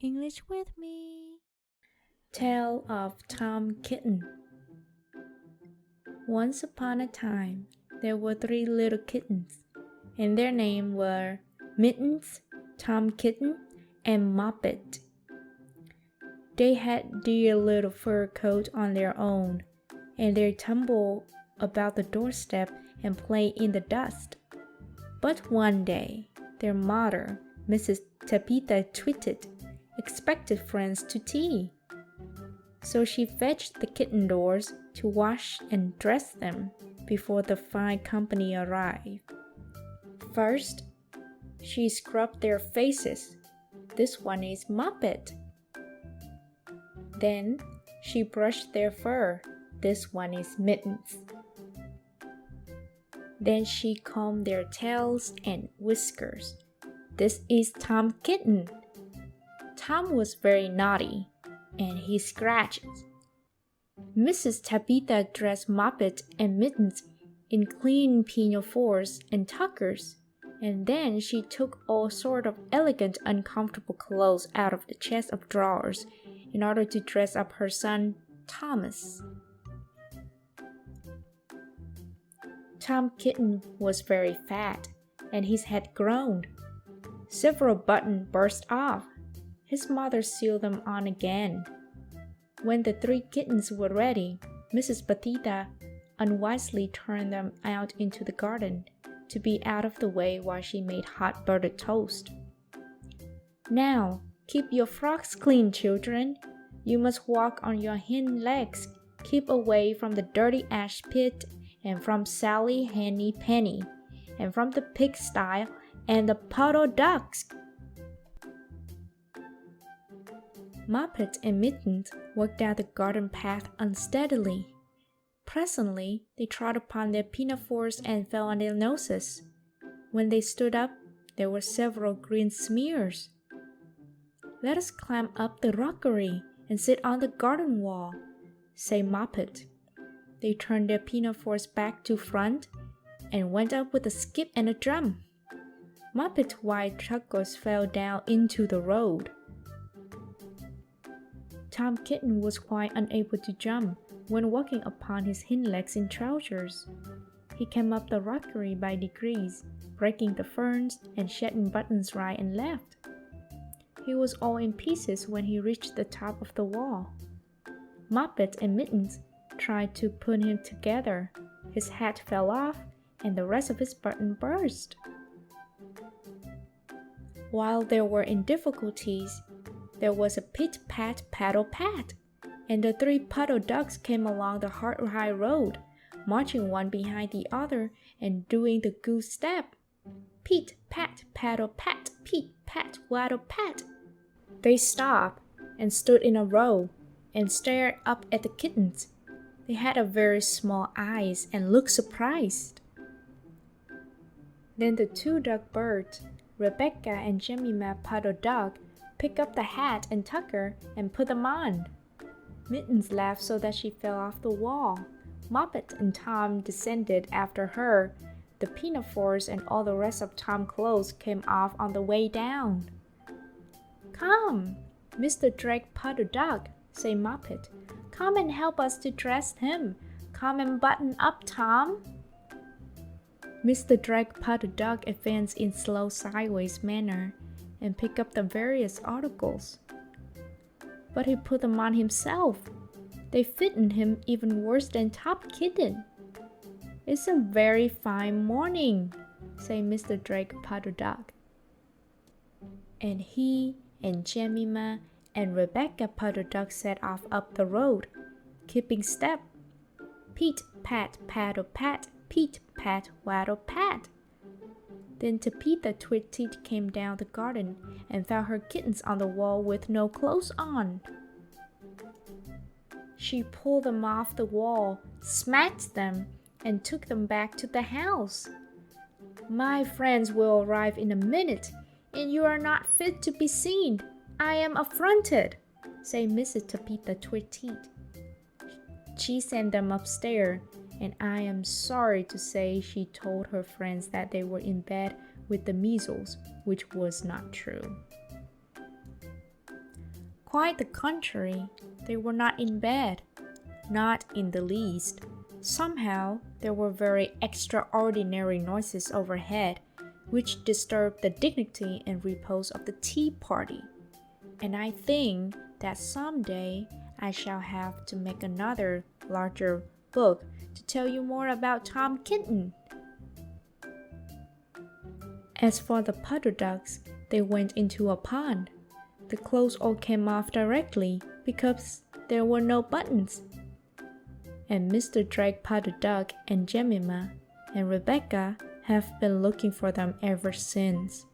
English with me. Tale of Tom Kitten. Once upon a time, there were 3 little kittens, and their names were Mittens, Tom Kitten, and Moppet. They had dear little fur coats on their own, and they tumbled about the doorstep and played in the dust. But one day, their mother, Mrs. Tabitha Twitted, expected friends to tea. So she fetched the kitten doors to wash and dress them before the fine company arrived. First, she scrubbed their faces. This one is Moppet. Then she brushed their fur. This one is Mittens. Then she combed their tails and whiskers. This is Tom Kitten. Tom was very naughty, and he scratched. Mrs. Tabitha dressed Moppet and Mittens in clean pinafores and tuckers, and then she took all sorts of elegant, uncomfortable clothes out of the chest of drawers in order to dress up her son, Thomas. Tom Kitten was very fat, and his head groaned. Several buttons burst off. His mother sewed them on again. When the 3 kittens were ready, Mrs. Tabitha unwisely turned them out into the garden to be out of the way while she made hot buttered toast. Now, keep your frocks clean, children. You must walk on your hind legs. Keep away from the dirty ash pit, and from Sally Henny Penny, and from the pigsty and the puddle ducks. Moppet and Mittens walked down the garden path unsteadily. Presently, they trod upon their pinafores and fell on their noses. When they stood up, there were several green smears. "Let us climb up the rockery and sit on the garden wall," said Moppet. They turned their pinafores back to front and went up with a skip and a jump. Moppet's white chuckles fell down into the road. Tom Kitten was quite unable to jump when walking upon his hind legs in trousers. He came up the rockery by degrees, breaking the ferns and shedding buttons right and left. He was all in pieces when he reached the top of the wall. Moppet and Mittens tried to put him together. His hat fell off, and the rest of his button burst. While they were in difficulties, there was a pit-pat, paddle-pat, and the 3 puddle ducks came along the hard high road, marching one behind the other and doing the goose step. Pit-pat, paddle-pat, pit-pat, waddle-pat. They stopped and stood in a row and stared up at the kittens. They had a very small eyes and looked surprised. Then the 2 duck birds, Rebecca and Jemima Puddle Duck, picked up the hat and tucker and put them on. Mittens laughed so that she fell off the wall. Moppet and Tom descended after her. The pinafores and all the rest of Tom's clothes came off on the way down. "Come, Mr. Drake Puddle Duck," said Moppet. "Come and help us to dress him. Come and button up, Tom." Mr. Drake Puddle Duck advanced in slow sideways manner and picked up the various articles. But he put them on himself. They fitted him even worse than Tom Kitten. "It's a very fine morning," said Mr. Drake Puddle Duck. And he and Jemima and Rebecca Puddle Duck set off up the road, keeping step. Pit-pat, paddle-pat, pit-pat, waddle-pat. Then Tabitha Twitted came down the garden and found her kittens on the wall with no clothes on. She pulled them off the wall, smacked them, and took them back to the house. "My friends will arrive in a minute, and you are not fit to be seen. I am affronted," said Mrs. Tabitha Twitted. She sent them upstairs, and I am sorry to say she told her friends that they were in bed with the measles, which was not true. Quite the contrary, they were not in bed, not in the least. Somehow, there were very extraordinary noises overhead, which disturbed the dignity and repose of the tea party. And I think that someday I shall have to make another, larger book to tell you more about Tom Kitten. As for the puddle ducks, they went into a pond. The clothes all came off directly because there were no buttons. And Mr. Drake Puddle Duck and Jemima and Rebecca have been looking for them ever since.